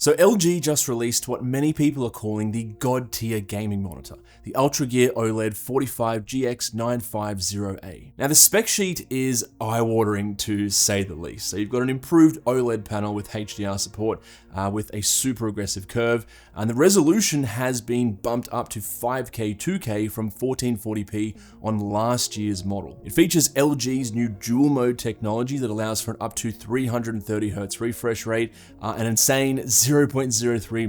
So LG just released what many people are calling the God tier gaming monitor, the UltraGear OLED 45 GX950A. Now the spec sheet is eye-watering to say the least. So you've got an improved OLED panel with HDR support with a super aggressive curve, and the resolution has been bumped up to 5K 2K from 1440p on last year's model. It features LG's new dual mode technology that allows for an up to 330Hz refresh rate, an insane 0.03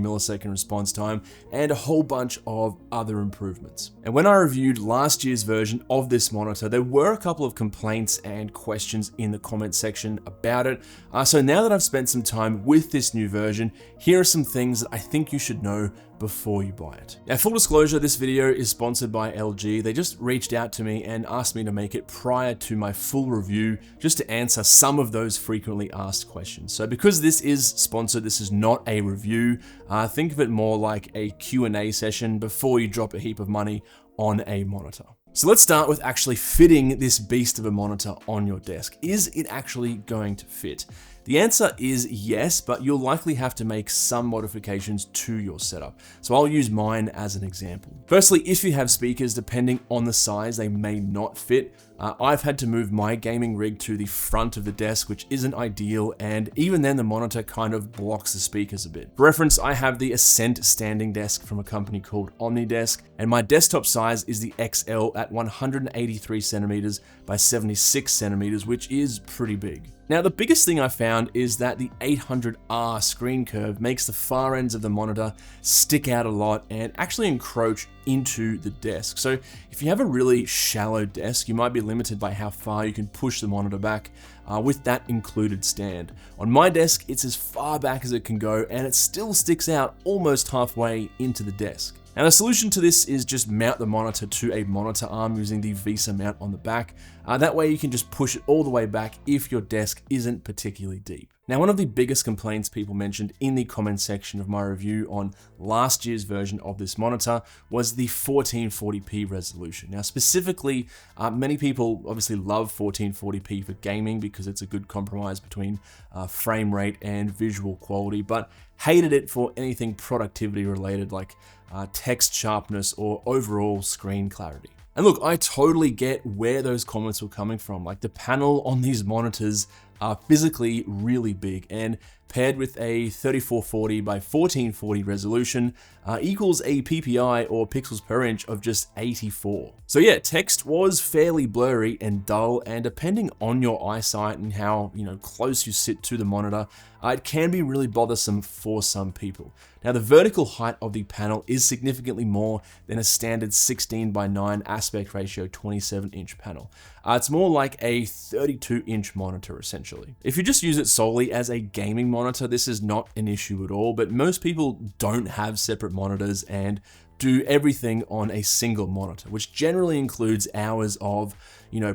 millisecond response time, and a whole bunch of other improvements. And when I reviewed last year's version of this monitor, there were a couple of complaints and questions in the comment section about it. So now that I've spent some time with this new version, here are some things that I think you should know before you buy it. Now, full disclosure, this video is sponsored by LG. They just reached out to me and asked me to make it prior to my full review, just to answer some of those frequently asked questions. So because this is sponsored, this is not a review. Think of it more like a Q&A session before you drop a heap of money on a monitor. So let's start with actually fitting this beast of a monitor on your desk. Is it actually going to fit? The answer is yes, but you'll likely have to make some modifications to your setup. So I'll use mine as an example. Firstly, if you have speakers, depending on the size, they may not fit. I've had to move my gaming rig to the front of the desk, which isn't ideal, and even then the monitor kind of blocks the speakers a bit. For reference, I have the Ascent standing desk from a company called OmniDesk, and my desktop size is the XL at 183 centimeters by 76 centimeters, which is pretty big. Now, the biggest thing I found is that the 800R screen curve makes the far ends of the monitor stick out a lot and actually encroach into the desk. So if you have a really shallow desk, you might be limited by how far you can push the monitor back with that included stand. On my desk, it's as far back as it can go, and it still sticks out almost halfway into the desk. Now, the solution to this is just mount the monitor to a monitor arm using the VESA mount on the back. That way you can just push it all the way back if your desk isn't particularly deep. Now, one of the biggest complaints people mentioned in the comment section of my review on last year's version of this monitor was the 1440p resolution. Now, specifically, many people obviously love 1440p for gaming because it's a good compromise between frame rate and visual quality, but hated it for anything productivity related like text sharpness or overall screen clarity. And look, I totally get where those comments were coming from. Like, the panel on these monitors are physically really big, and paired with a 3440 by 1440 resolution equals a PPI or pixels per inch of just 84. So yeah, text was fairly blurry and dull, and depending on your eyesight and how close you sit to the monitor, it can be really bothersome for some people. Now, the vertical height of the panel is significantly more than a standard 16:9 aspect ratio 27-inch panel. It's more like a 32-inch monitor essentially. If you just use it solely as a gaming monitor, this is not an issue at all, but most people don't have separate monitors and do everything on a single monitor, which generally includes hours of,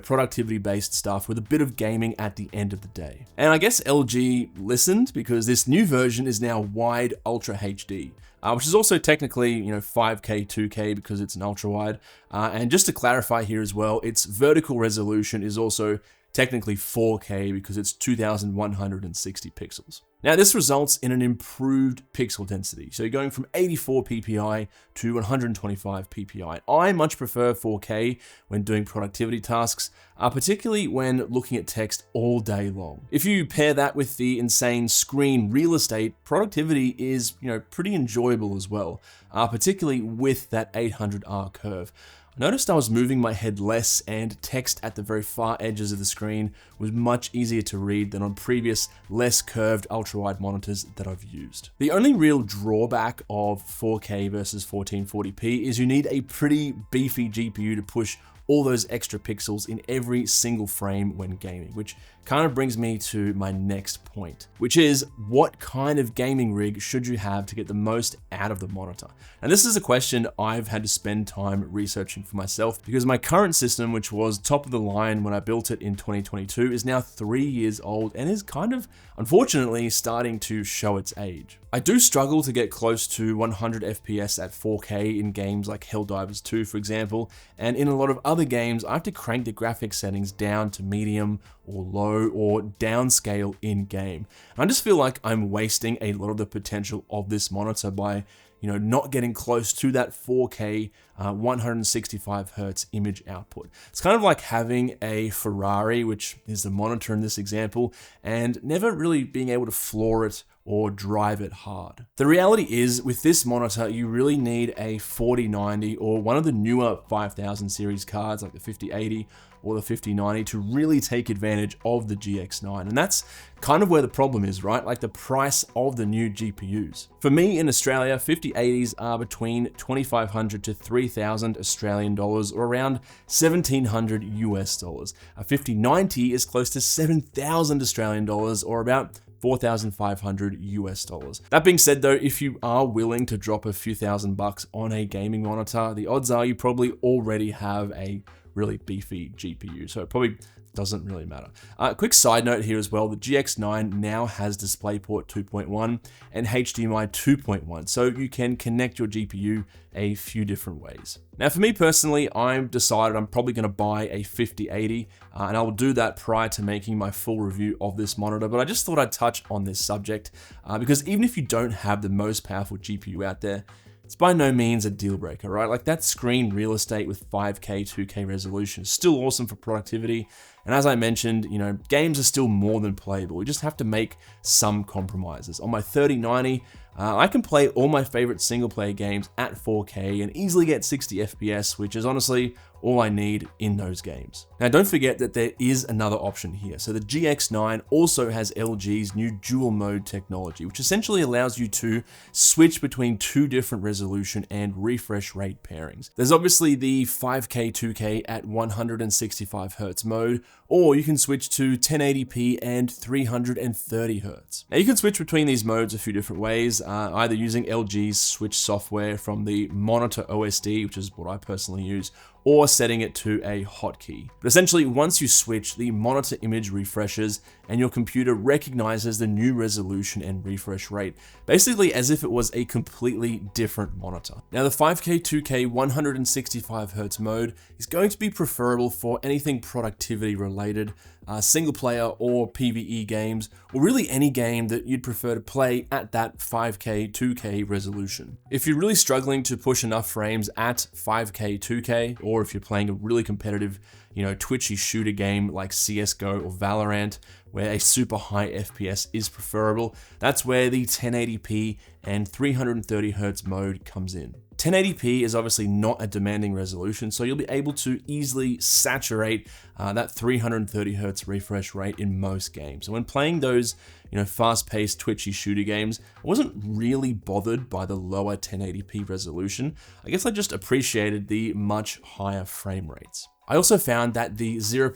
productivity-based stuff with a bit of gaming at the end of the day. And I guess LG listened, because this new version is now wide Ultra HD, which is also technically, 5K 2K because it's an ultra wide. And just to clarify here as well, its vertical resolution is also technically 4K because it's 2160 pixels. Now, this results in an improved pixel density. So you're going from 84 ppi to 125 ppi. I much prefer 4K when doing productivity tasks, particularly when looking at text all day long. If you pair that with the insane screen real estate, productivity is, pretty enjoyable as well, particularly with that 800R curve. I noticed I was moving my head less, and text at the very far edges of the screen was much easier to read than on previous, less curved ultra-wide monitors that I've used. The only real drawback of 4K versus 1440p is you need a pretty beefy GPU to push all those extra pixels in every single frame when gaming, which kind of brings me to my next point, which is what kind of gaming rig should you have to get the most out of the monitor? And this is a question I've had to spend time researching for myself, because my current system, which was top of the line when I built it in 2022, is now 3 years old and is kind of, unfortunately, starting to show its age. I do struggle to get close to 100 FPS at 4K in games like Helldivers 2, for example, and in a lot of other games, I have to crank the graphics settings down to medium or low or downscale in game. And I just feel like I'm wasting a lot of the potential of this monitor by not getting close to that 4K 165 hertz image output. It's kind of like having a Ferrari, which is the monitor in this example, and never really being able to floor it or drive it hard. The reality is, with this monitor, you really need a 4090 or one of the newer 5000 series cards like the 5080 or the 5090 to really take advantage of the GX9. And that's kind of where the problem is, right? Like the price of the new GPUs. For me in Australia, 5080s are between 2,500 to 3,000 Australian dollars or around 1,700 US dollars. A 5090 is close to 7,000 Australian dollars or about 4,500 US dollars. That being said though, if you are willing to drop a few $1,000 on a gaming monitor, the odds are you probably already have a really beefy GPU, so it probably doesn't really matter. Quick side note here as well, the GX9 now has DisplayPort 2.1 and HDMI 2.1, so you can connect your GPU a few different ways. Now for me personally, I've decided I'm probably going to buy a 5080, and I will do that prior to making my full review of this monitor, but I just thought I'd touch on this subject, because even if you don't have the most powerful GPU out there, it's by no means a deal breaker, right? Like that screen real estate with 5K, 2K resolution is still awesome for productivity. And as I mentioned, games are still more than playable. We just have to make some compromises. On my 3090, I can play all my favorite single player games at 4K and easily get 60 FPS, which is honestly all I need in those games. Now don't forget that there is another option here. So the GX9 also has LG's new dual mode technology, which essentially allows you to switch between two different resolution and refresh rate pairings. There's obviously the 5K 2K at 165 Hz mode, or you can switch to 1080p and 330 Hz. Now you can switch between these modes a few different ways, either using LG's switch software from the Monitor OSD, which is what I personally use, or setting it to a hotkey. But essentially, once you switch, the monitor image refreshes and your computer recognizes the new resolution and refresh rate, basically as if it was a completely different monitor. Now the 5K 2K 165 Hz mode is going to be preferable for anything productivity related, single player or PvE games, or really any game that you'd prefer to play at that 5K 2K resolution. If you're really struggling to push enough frames at 5K 2K, or if you're playing a really competitive, twitchy shooter game like CSGO or Valorant, where a super high FPS is preferable, that's where the 1080p and 330 Hz mode comes in. 1080p is obviously not a demanding resolution, so you'll be able to easily saturate that 330 Hz refresh rate in most games. And when playing those, fast-paced, twitchy shooter games, I wasn't really bothered by the lower 1080p resolution. I guess I just appreciated the much higher frame rates. I also found that the 0.03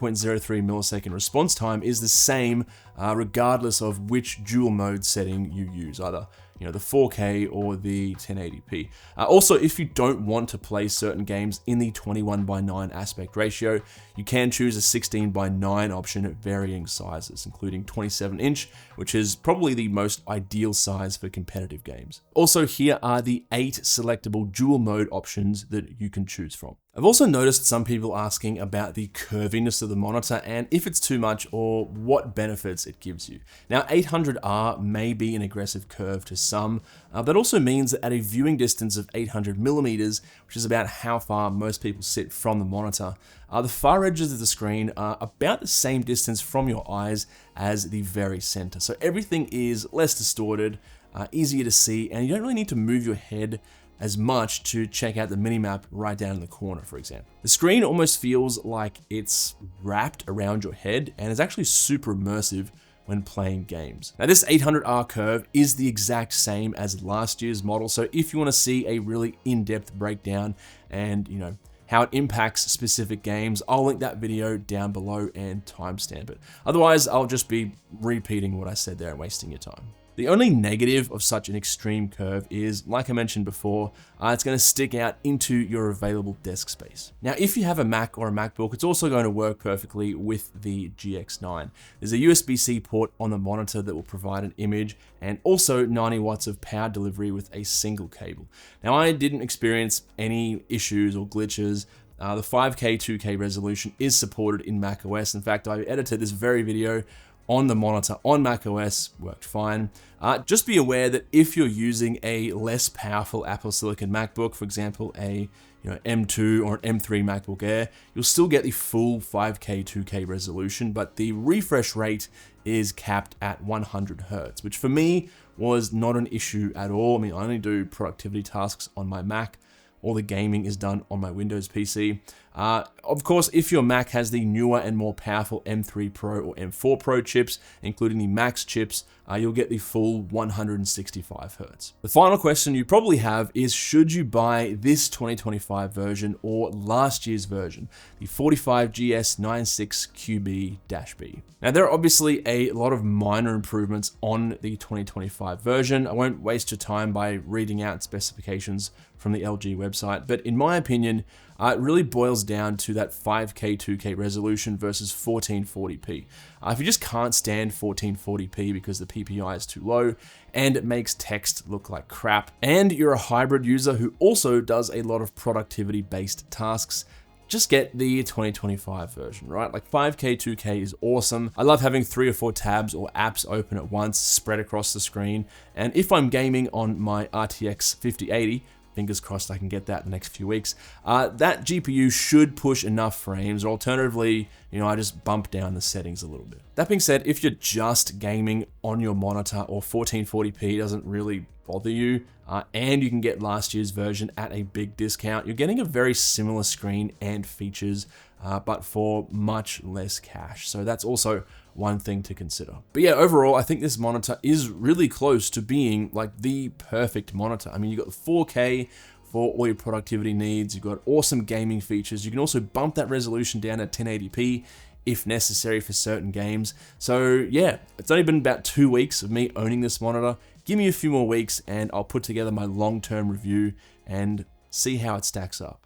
millisecond response time is the same regardless of which dual mode setting you use, either the 4K or the 1080p. Also, if you don't want to play certain games in the 21:9 aspect ratio, you can choose a 16:9 option at varying sizes, including 27-inch, which is probably the most ideal size for competitive games. Also, here are the 8 selectable dual mode options that you can choose from. I've also noticed some people asking about the curviness of the monitor and if it's too much or what benefits it gives you. Now 800R may be an aggressive curve to some, that also means that at a viewing distance of 800 millimeters, which is about how far most people sit from the monitor, the far edges of the screen are about the same distance from your eyes as the very center. So everything is less distorted, easier to see, and you don't really need to move your head as much to check out the minimap right down in the corner, for example. The screen almost feels like it's wrapped around your head and is actually super immersive when playing games. Now this 800R curve is the exact same as last year's model, so if you want to see a really in-depth breakdown and how it impacts specific games, I'll link that video down below and timestamp it. Otherwise, I'll just be repeating what I said there and wasting your time. The only negative of such an extreme curve is, like I mentioned before, it's going to stick out into your available desk space. Now, if you have a Mac or a MacBook, it's also going to work perfectly with the GX9. There's a USB-C port on the monitor that will provide an image and also 90 watts of power delivery with a single cable. Now, I didn't experience any issues or glitches The 5K 2K resolution is supported in macOS. In fact, I edited this very video on the monitor on macOS, worked fine. Just be aware that if you're using a less powerful Apple Silicon MacBook, for example, a M2 or an M3 MacBook Air, you'll still get the full 5K 2K resolution, but the refresh rate is capped at 100 Hz, which for me was not an issue at all. I mean, I only do productivity tasks on my Mac. All the gaming is done on my Windows PC. Of course, if your Mac has the newer and more powerful M3 Pro or M4 Pro chips, including the Max chips, you'll get the full 165 Hz. The final question you probably have is, should you buy this 2025 version or last year's version, the 45GS96QB-B? Now, there are obviously a lot of minor improvements on the 2025 version. I won't waste your time by reading out specifications from the LG website, but in my opinion, it really boils down to that 5K 2K resolution versus 1440p. If you just can't stand 1440p because the PPI is too low and it makes text look like crap, and you're a hybrid user who also does a lot of productivity-based tasks, just get the 2025 version, right? Like 5K 2K is awesome. I love having 3 or 4 tabs or apps open at once, spread across the screen. And if I'm gaming on my RTX 5080, fingers crossed I can get that in the next few weeks, that GPU should push enough frames, or alternatively, I just bump down the settings a little bit. That being said, if you're just gaming on your monitor or 1440p doesn't really bother you, and you can get last year's version at a big discount, you're getting a very similar screen and features, but for much less cash. So that's also one thing to consider. But yeah, overall, I think this monitor is really close to being like the perfect monitor. I mean, you got the 4K for all your productivity needs. You've got awesome gaming features. You can also bump that resolution down at 1080p if necessary for certain games. So yeah, it's only been about 2 weeks of me owning this monitor. Give me a few more weeks and I'll put together my long-term review and see how it stacks up.